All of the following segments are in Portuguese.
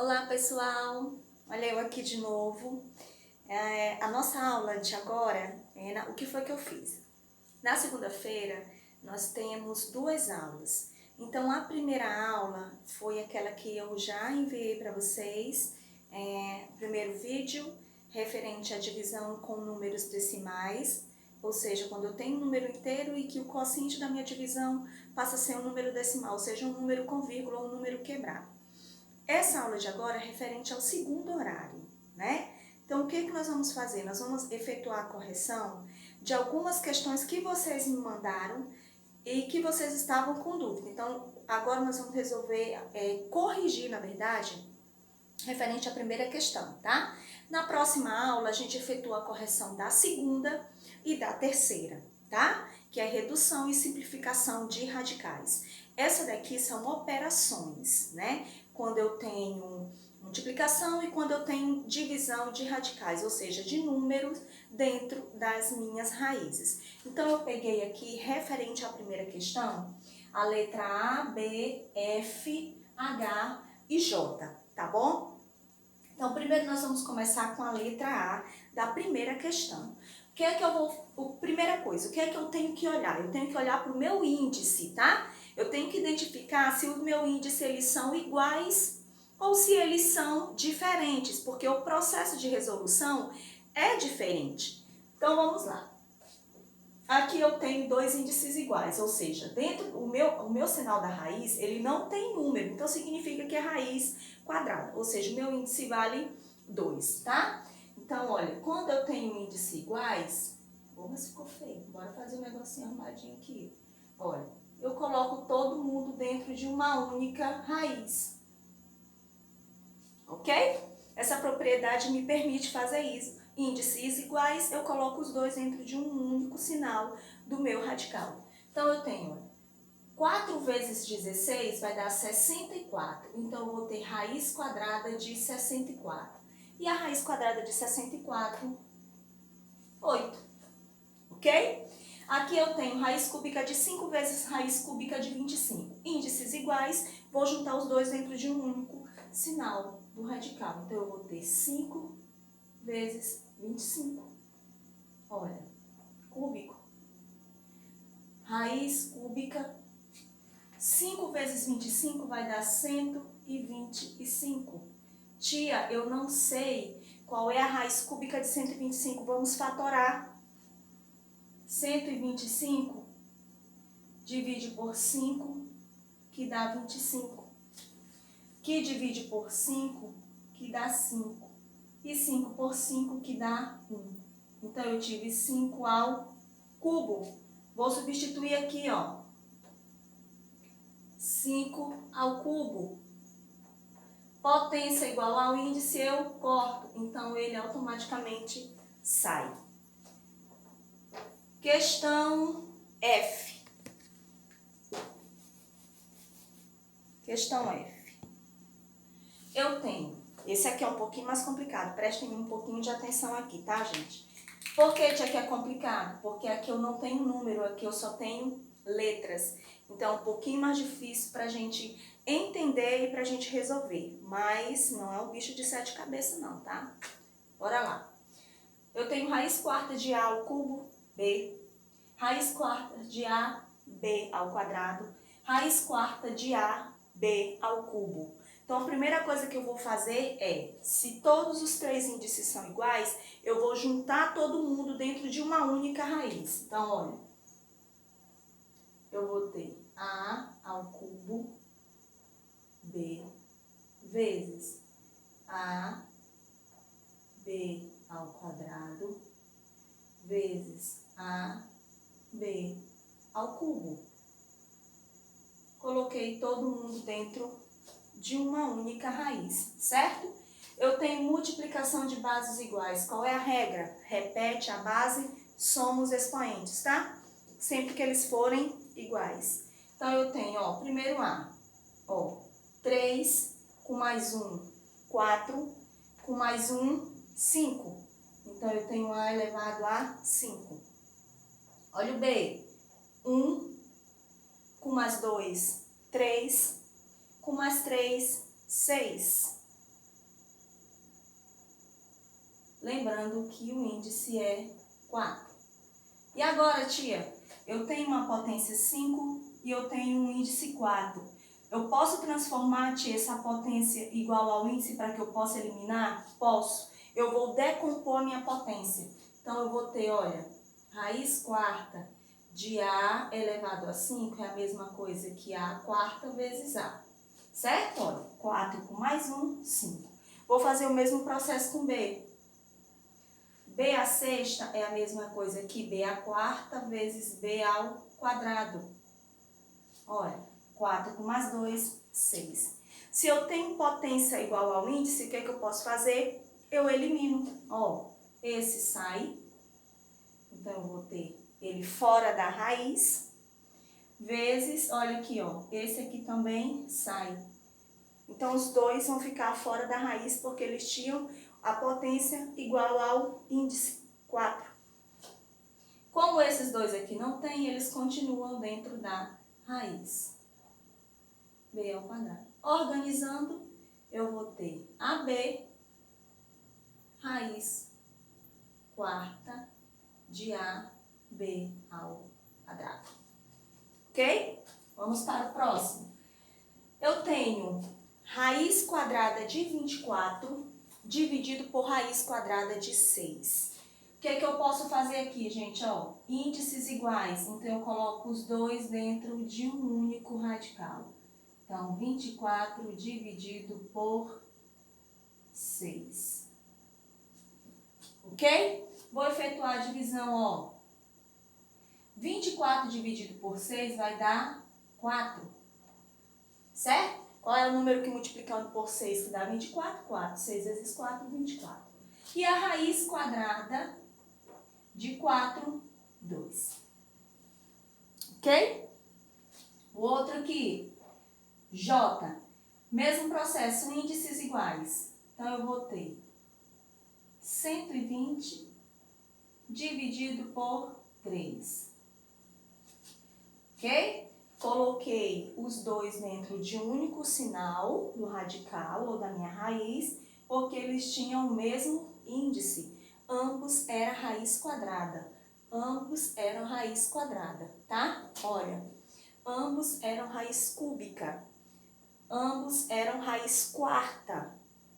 Olá pessoal, olha eu aqui de novo. A nossa aula de agora, o que foi que eu fiz? Na segunda-feira nós temos duas aulas. Então a primeira aula foi aquela que eu já enviei para vocês, o primeiro vídeo referente à divisão com números decimais, ou seja, quando eu tenho um número inteiro e que o quociente da minha divisão passa a ser um número decimal, ou seja, um número com vírgula ou um número quebrado. Essa aula de agora é referente ao segundo horário, né? Então, o que nós vamos fazer? Nós vamos efetuar a correção de algumas questões que vocês me mandaram e que vocês estavam com dúvida. Então, agora nós vamos resolver, corrigir, na verdade, referente à primeira questão, tá? Na próxima aula, a gente efetua a correção da segunda e da terceira, tá? Que é redução e simplificação de radicais. Essa daqui são operações, né? Quando eu tenho multiplicação e quando eu tenho divisão de radicais, ou seja, de números dentro das minhas raízes. Então, eu peguei aqui, referente à primeira questão, a letra A, B, F, H e J, tá bom? Então, primeiro nós vamos começar com a letra A da primeira questão. O que é que eu vou... Primeira coisa, o que é que eu tenho que olhar? Eu tenho que olhar para o meu índice, tá? Eu tenho que identificar se o meu índice eles são iguais ou se eles são diferentes, porque o processo de resolução é diferente. Então, vamos lá. Aqui eu tenho dois índices iguais, ou seja, dentro o meu sinal da raiz, ele não tem número, então significa que é raiz quadrada, ou seja, o meu índice vale 2, tá? Então, olha, quando eu tenho índices iguais, mas ficou feio, bora fazer um negocinho arrumadinho aqui. Olha, eu coloco todo mundo dentro de uma única raiz, ok? Essa propriedade me permite fazer isso. Índices iguais, eu coloco os dois dentro de um único sinal do meu radical. Então, eu tenho 4 vezes 16 vai dar 64. Então, eu vou ter raiz quadrada de 64. E a raiz quadrada de 64, 8. Ok? Aqui eu tenho raiz cúbica de 5 vezes raiz cúbica de 25. Índices iguais, vou juntar os dois dentro de um único sinal do radical. Então, eu vou ter 5 vezes 25. Olha, cúbico. Raiz cúbica, 5 vezes 25 vai dar 125. Tia, eu não sei qual é a raiz cúbica de 125. Vamos fatorar. 125 divide por 5, que dá 25. Que divide por 5, que dá 5. E 5 por 5, que dá 1. Então, eu tive 5 ao cubo. Vou substituir aqui, ó. 5 ao cubo. Potência igual ao índice, eu corto. Então, ele automaticamente sai. Questão F. Questão F. Eu tenho... Esse aqui é um pouquinho mais complicado. Prestem um pouquinho de atenção aqui, tá, gente? Por que aqui é complicado? Porque aqui eu não tenho número, aqui eu só tenho letras. Então, é um pouquinho mais difícil pra gente entender e pra gente resolver. Mas não é um bicho de 7 cabeças não, tá? Bora lá. Eu tenho raiz quarta de A ao cubo, B. Raiz quarta de A, B ao quadrado. Raiz quarta de A, B ao cubo. Então, a primeira coisa que eu vou fazer é, se todos os três índices são iguais, eu vou juntar todo mundo dentro de uma única raiz. Então, olha, eu vou ter A ao cubo, B, vezes A, B ao quadrado, vezes A, B ao cubo. Coloquei todo mundo dentro de uma única raiz, certo? Eu tenho multiplicação de bases iguais. Qual é a regra? Repete a base, soma os expoentes, tá? Sempre que eles forem iguais. Então, eu tenho, ó, primeiro A, ó, 3, com mais 1, 4, com mais 1, 5. Então, eu tenho A elevado a 5. Olha o B, 1, com mais 2, 3, com mais 3, 6. Lembrando que o índice é 4. E agora, tia, eu tenho uma potência 5 e eu tenho um índice 4. Eu posso transformar, tia, essa potência igual ao índice para que eu possa eliminar? Posso. Eu vou decompor a minha potência. Então, eu vou ter, olha, raiz quarta de A elevado a 5 é a mesma coisa que A quarta vezes A. Certo? Olha, 4 com mais 1, 5. Vou fazer o mesmo processo com B. B à sexta é a mesma coisa que B à quarta vezes B ao quadrado. Olha, 4 com mais 2, 6. Se eu tenho potência igual ao índice, o que é que eu posso fazer? Eu elimino. Ó, esse sai. Então, eu vou ter ele fora da raiz. Vezes, olha aqui, ó, esse aqui também sai. Então, os dois vão ficar fora da raiz porque eles tinham a potência igual ao índice 4. Como esses dois aqui não tem, eles continuam dentro da raiz. B ao quadrado. Organizando, eu vou ter AB raiz quarta de AB ao quadrado. Ok? Vamos para o próximo. Eu tenho raiz quadrada de 24 dividido por raiz quadrada de 6. O que é que eu posso fazer aqui, gente? Ó, índices iguais, então eu coloco os dois dentro de um único radical. Então, 24 dividido por 6. Ok? Vou efetuar a divisão, ó. 24 dividido por 6 vai dar 4. Certo? Qual é o número que multiplicando por 6 que dá 24? 4. 6 vezes 4, 24. E a raiz quadrada de 4, 2. Ok? O outro aqui, J. Mesmo processo, índices iguais. Então, eu vou ter 120 dividido por 3. Ok? Coloquei os dois dentro de um único sinal do radical ou da minha raiz, porque eles tinham o mesmo índice. Ambos eram raiz quadrada. Ambos eram raiz quadrada, tá? Olha, ambos eram raiz cúbica. Ambos eram raiz quarta,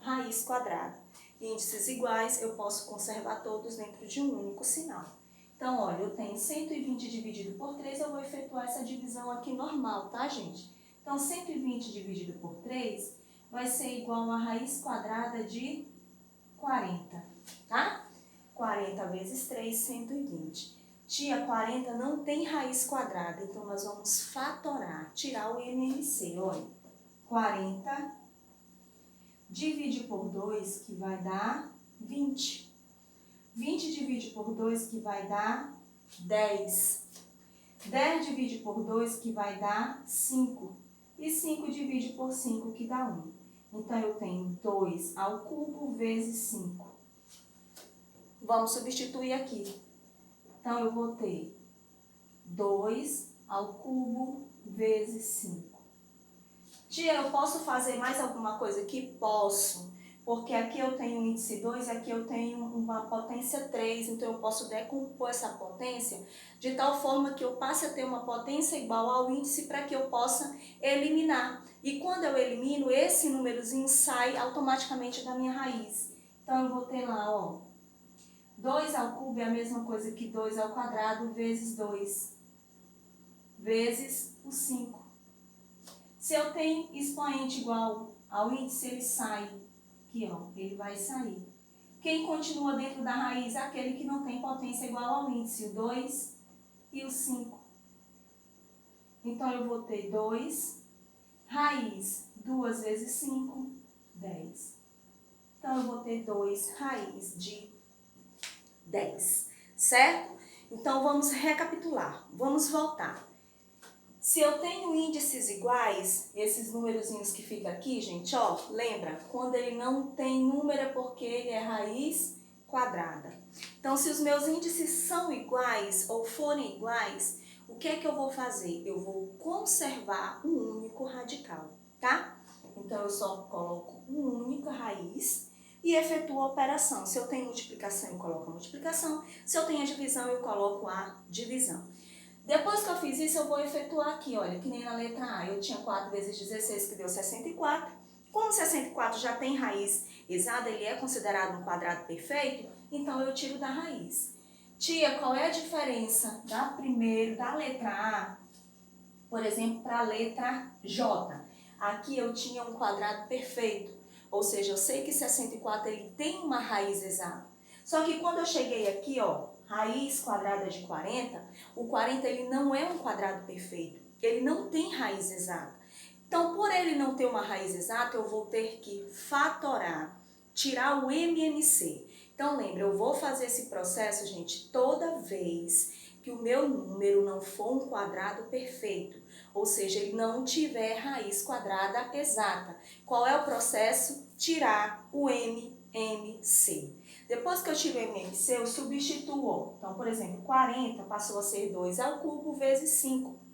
raiz quadrada. Índices iguais, eu posso conservar todos dentro de um único sinal. Então, olha, eu tenho 120 dividido por 3, eu vou efetuar essa divisão aqui normal, tá, gente? Então, 120 dividido por 3 vai ser igual a raiz quadrada de 40, tá? 40 vezes 3, 120. Tia, 40 não tem raiz quadrada, então nós vamos fatorar, tirar o IMMC, olha. 40 divide por 2, que vai dar 20. 20 divide por 2, que vai dar 10. 10 divide por 2, que vai dar 5. E 5 divide por 5, que dá 1. Então, eu tenho 2 ao cubo vezes 5. Vamos substituir aqui. Então, eu vou ter 2 ao cubo vezes 5. Tia, eu posso fazer mais alguma coisa aqui? Posso. Porque aqui eu tenho um índice 2 e aqui eu tenho uma potência 3. Então, eu posso decompor essa potência de tal forma que eu passe a ter uma potência igual ao índice para que eu possa eliminar. E quando eu elimino, esse númerozinho sai automaticamente da minha raiz. Então, eu vou ter lá, ó. 2 ao cubo é a mesma coisa que 2 ao quadrado vezes 2. Vezes o 5. Se eu tenho expoente igual ao índice, ele sai. Aqui, ó, ele vai sair. Quem continua dentro da raiz é aquele que não tem potência igual ao índice, o 2 e o 5. Então, eu vou ter 2, raiz, 2 vezes 5, 10. Então, eu vou ter 2 raiz de 10, certo? Então, vamos recapitular, vamos voltar. Se eu tenho índices iguais, esses númerozinhos que ficam aqui, gente, ó, lembra? Quando ele não tem número é porque ele é raiz quadrada. Então, se os meus índices são iguais ou forem iguais, o que é que eu vou fazer? Eu vou conservar um único radical, tá? Então, eu só coloco uma única raiz e efetuo a operação. Se eu tenho multiplicação, eu coloco a multiplicação. Se eu tenho a divisão, eu coloco a divisão. Depois que eu fiz isso, eu vou efetuar aqui, olha, que nem na letra A. Eu tinha 4 vezes 16, que deu 64. Como 64 já tem raiz exata, ele é considerado um quadrado perfeito, então eu tiro da raiz. Tia, qual é a diferença da letra A, por exemplo, para a letra J? Aqui eu tinha um quadrado perfeito, ou seja, eu sei que 64 ele tem uma raiz exata. Só que quando eu cheguei aqui, ó, raiz quadrada de 40, o 40 ele não é um quadrado perfeito, ele não tem raiz exata. Então, por ele não ter uma raiz exata, eu vou ter que fatorar, tirar o MMC. Então, lembra, eu vou fazer esse processo, gente, toda vez que o meu número não for um quadrado perfeito, ou seja, ele não tiver raiz quadrada exata. Qual é o processo? Tirar o MMC. Depois que eu tiro o MMC, eu substituo. Então, por exemplo, 40 passou a ser 2 ao cubo vezes 5.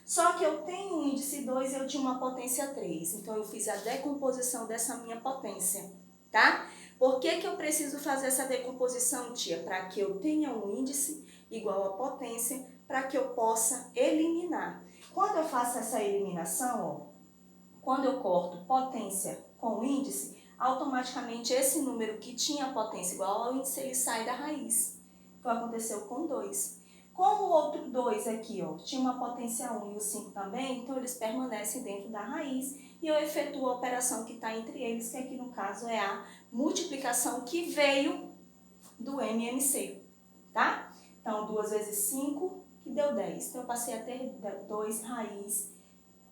Só que eu tenho um índice 2 e eu tinha uma potência 3. Então, eu fiz a decomposição dessa minha potência, tá? Por que que eu preciso fazer essa decomposição, tia? Para que eu tenha um índice igual a potência, para que eu possa eliminar. Quando eu faço essa eliminação, ó, quando eu corto potência com índice, automaticamente esse número que tinha potência igual ao índice, ele sai da raiz. Então, aconteceu com 2. Como o outro 2 aqui, ó, tinha uma potência 1 e o 5 também, então eles permanecem dentro da raiz e eu efetuo a operação que está entre eles, que aqui no caso é a multiplicação que veio do MMC, tá? Então, 2 vezes 5, que deu 10. Então, eu passei a ter 2 raiz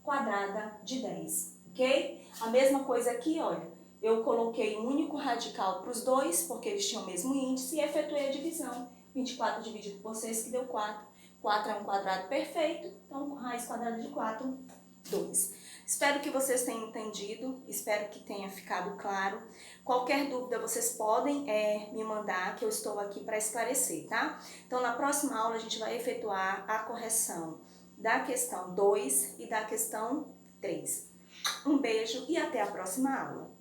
quadrada de 10, ok? A mesma coisa aqui, olha, eu coloquei um único radical para os dois, porque eles tinham o mesmo índice, e efetuei a divisão. 24 dividido por 6, que deu 4. 4 é um quadrado perfeito, então raiz quadrada de 4, 2. Espero que vocês tenham entendido, espero que tenha ficado claro. Qualquer dúvida vocês podem me mandar, que eu estou aqui para esclarecer, tá? Então, na próxima aula a gente vai efetuar a correção da questão 2 e da questão 3. Um beijo e até a próxima aula.